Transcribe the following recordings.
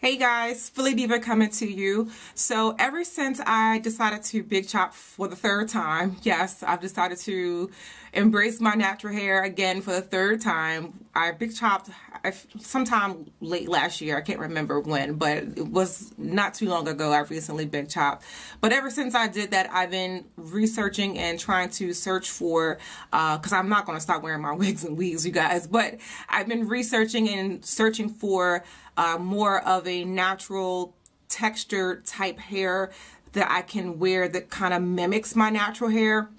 Hey guys, Philly Diva coming to you. So ever since I decided to big chop for the third time, yes, I've decided to embrace my natural hair again for the third time. I big chopped sometime late last year. I can't remember when, but it was not too long ago. I recently big chopped. But ever since I did that, I've been researching and trying to search for, because I'm not going to stop wearing my wigs and weaves, you guys, but I've been researching and searching for more of a natural texture type hair that I can wear that kind of mimics my natural hair.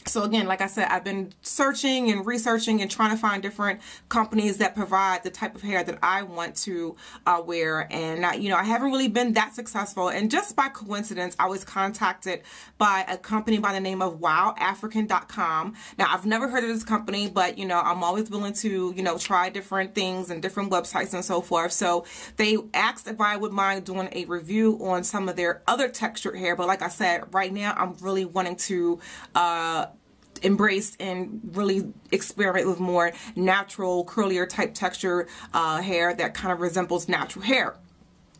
So again, like I said, I've been searching and researching and trying to find different companies that provide the type of hair that I want to wear. And I haven't really been that successful. And just by coincidence, I was contacted by a company by the name of WowAfrican.com. Now, I've never heard of this company, but I'm always willing to try different things and different websites and so forth. So they asked if I would mind doing a review on some of their other textured hair. But like I said, right now I'm really wanting to embrace and really experiment with more natural, curlier type texture hair that kind of resembles natural hair.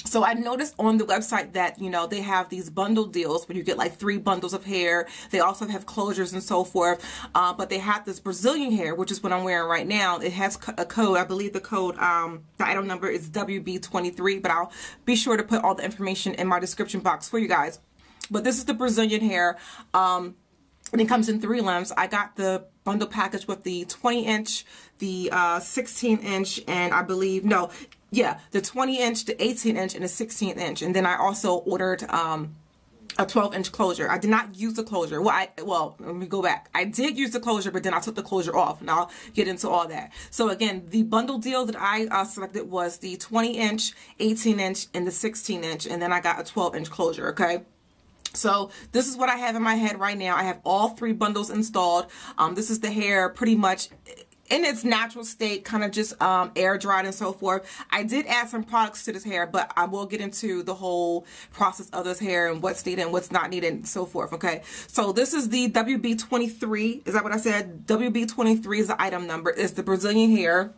So I noticed on the website that, they have these bundle deals where you get like 3 bundles of hair. They also have closures and so forth. But they had this Brazilian hair, which is what I'm wearing right now. It has a code. I believe the code, the item number is WB23, but I'll be sure to put all the information in my description box for you guys. But this is the Brazilian hair. And it comes in 3 lengths. I got the bundle package with the 20-inch, the 16-inch, and I believe, the 20-inch, the 18-inch, and the 16-inch. And then I also ordered a 12-inch closure. I did not use the closure. Well, let me go back. I did use the closure, but then I took the closure off, and I'll get into all that. So again, the bundle deal that I selected was the 20-inch, 18-inch, and the 16-inch, and then I got a 12-inch closure, okay? So this is what I have in my head right now. I have all 3 bundles installed. This is the hair pretty much in its natural state, kind of just air dried and so forth. I did add some products to this hair, but I will get into the whole process of this hair and what's needed and what's not needed and so forth, okay? So this is the WB23. Is that what I said? WB23 is the item number. It's the Brazilian hair.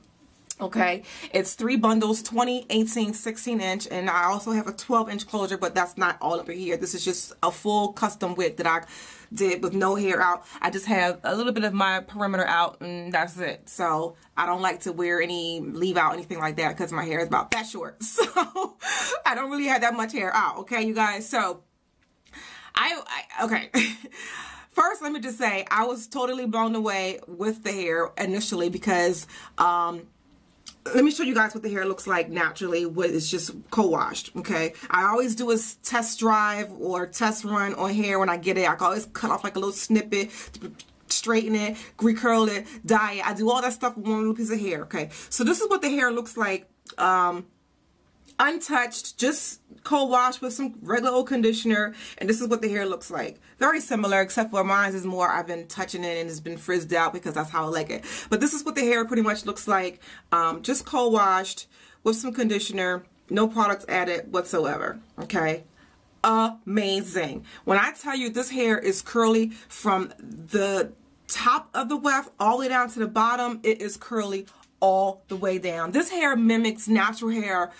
Okay, it's 3 bundles, 20, 18, 16-inch, and I also have a 12-inch closure, but that's not all over here. This is just a full custom wig that I did with no hair out. I just have a little bit of my perimeter out, and that's it. So I don't like to wear leave out anything like that because my hair is about that short. So I don't really have that much hair out, okay, you guys? So okay. First, let me just say, I was totally blown away with the hair initially because, let me show you guys what the hair looks like naturally when it's just co-washed, okay? I always do a test drive or test run on hair when I get it. I can always cut off like a little snippet, straighten it, recurl it, dye it. I do all that stuff with one little piece of hair, okay? So this is what the hair looks like, untouched, just co-washed with some regular old conditioner, and this is what the hair looks like. Very similar, except for mine is more, I've been touching it and it's been frizzed out because that's how I like it. But this is what the hair pretty much looks like, just co-washed with some conditioner, no products added whatsoever, okay? Amazing. When I tell you this hair is curly from the top of the weft all the way down to the bottom, it is curly all the way down. This hair mimics natural hair.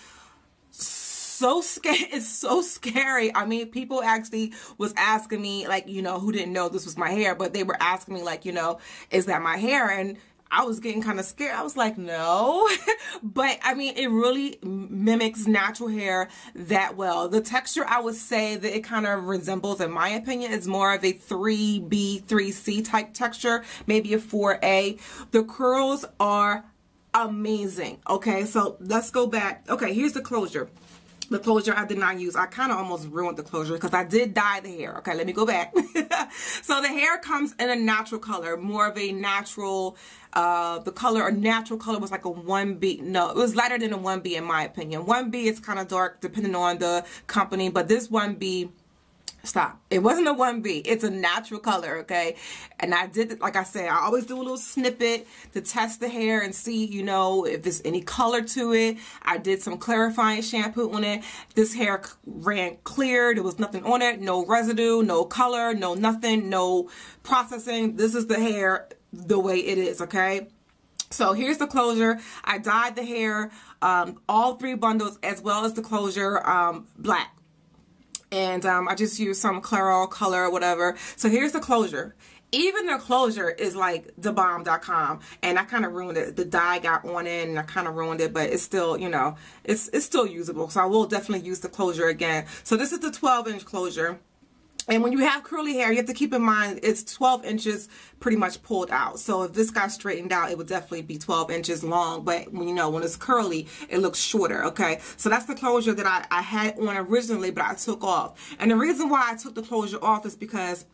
It's so scary. I mean, people actually was asking me, like, who didn't know this was my hair, but they were asking me, like, is that my hair? And I was getting kind of scared. I was like, no. But I mean, it really mimics natural hair that well. The texture, I would say that it kind of resembles, in my opinion, is more of a 3B, 3C type texture, maybe a 4A. The curls are amazing. Okay, so let's go back. Okay, here's the closure. The closure I did not use. I kind of almost ruined the closure because I did dye the hair. Okay, let me go back. So the hair comes in a natural color, more of a natural, the color, or natural color was like a 1B. No, it was lighter than a 1B in my opinion. 1B is kind of dark depending on the company, but this 1B, stop. It wasn't a 1B. It's a natural color, okay? And I did, like I said, I always do a little snippet to test the hair and see, if there's any color to it. I did some clarifying shampoo on it. This hair ran clear. There was nothing on it. No residue, no color, no nothing, no processing. This is the hair the way it is, okay? So here's the closure. I dyed the hair, all 3 bundles, as well as the closure, black. And I just used some Clairol color or whatever. So here's the closure. Even the closure is like thebomb.com, and I kind of ruined it. The dye got on it and I kind of ruined it, but it's still, you know, it's still usable. So I will definitely use the closure again. So this is the 12-inch closure. And when you have curly hair, you have to keep in mind it's 12 inches pretty much pulled out. So if this got straightened out, it would definitely be 12 inches long. But when, you know, when it's curly, it looks shorter, okay? So that's the closure that I had on originally, but I took off. And the reason why I took the closure off is because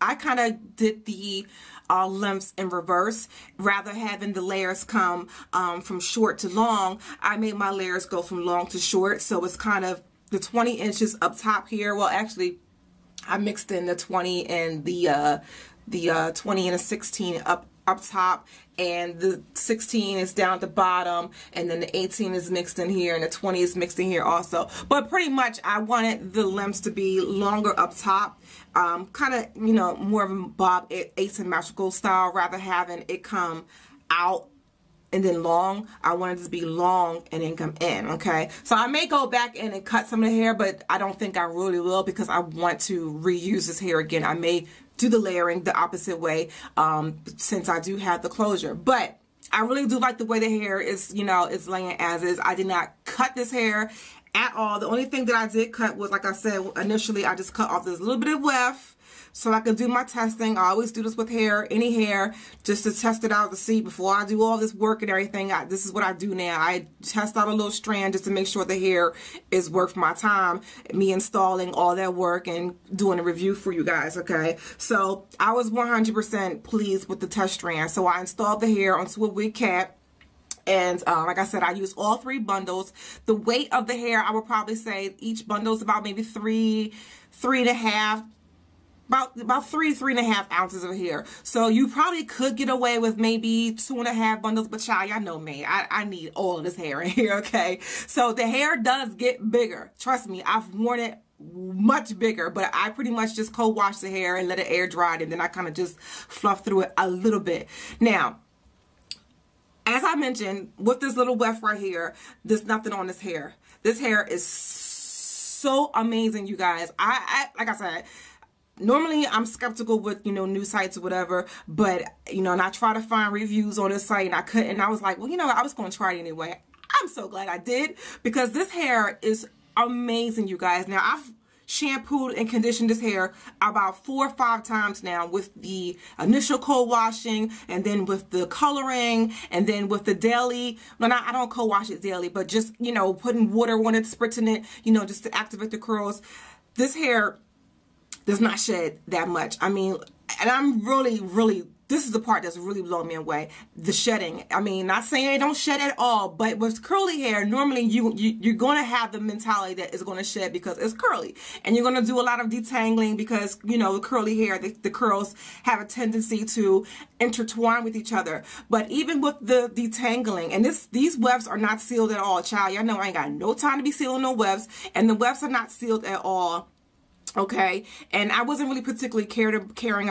I kind of did the lengths in reverse. Rather having the layers come from short to long, I made my layers go from long to short. So it's kind of the 20 inches up top here. Well, actually, I mixed in the 20 and the 20 and a 16 up top, and the 16 is down at the bottom, and then the 18 is mixed in here, and the 20 is mixed in here also. But pretty much I wanted the lengths to be longer up top, kind of, you know, more of a bob asymmetrical style, rather having it come out and then long. I wanted it to be long and then come in, okay? So I may go back in and cut some of the hair, but I don't think I really will, because I want to reuse this hair again. I may do the layering the opposite way, since I do have the closure. But I really do like the way the hair is, you know, it's laying as is. I did not cut this hair at all. The only thing that I did cut was, like I said, initially I just cut off this little bit of weft so I could do my testing. I always do this with hair, any hair, just to test it out to see before I do all this work and everything. This is what I do now. I test out a little strand just to make sure the hair is worth my time, me installing all that work and doing a review for you guys, okay? So I was 100% pleased with the test strand. So I installed the hair onto a wig cap. And like I said, I used all 3 bundles. The weight of the hair, I would probably say each bundle is about maybe 3.5, about 3.5 ounces of hair. So you probably could get away with maybe 2.5 bundles, but child, y'all know me. I need all of this hair in here, okay? So the hair does get bigger. Trust me, I've worn it much bigger, but I pretty much just co-wash the hair and let it air dry, and then I kind of just fluff through it a little bit. Now, as I mentioned, with this little weft right here, there's nothing on this hair. This hair is so amazing, you guys. Like I said, normally I'm skeptical with, you know, new sites or whatever, but, you know, and I try to find reviews on this site and I couldn't, and I was like, well, you know, I was going to try it anyway. I'm so glad I did, because this hair is amazing, you guys. Now, I've shampooed and conditioned this hair about 4 or 5 times now, with the initial co-washing, and then with the coloring, and then with the daily. No, I don't co-wash it daily, but just, you know, putting water on it, spritzing it, you know, just to activate the curls. This hair does not shed that much. I mean, and I'm really, this is the part that's really blowing me away, the shedding. I mean, not saying it don't shed at all, but with curly hair, normally you're going to have the mentality that it's going to shed because it's curly. And you're going to do a lot of detangling because, you know, the curly hair, the curls have a tendency to intertwine with each other. But even with the detangling, and these wefts are not sealed at all, child. Y'all know I ain't got no time to be sealing no wefts, and the wefts are not sealed at all. Okay, and I wasn't really particularly caring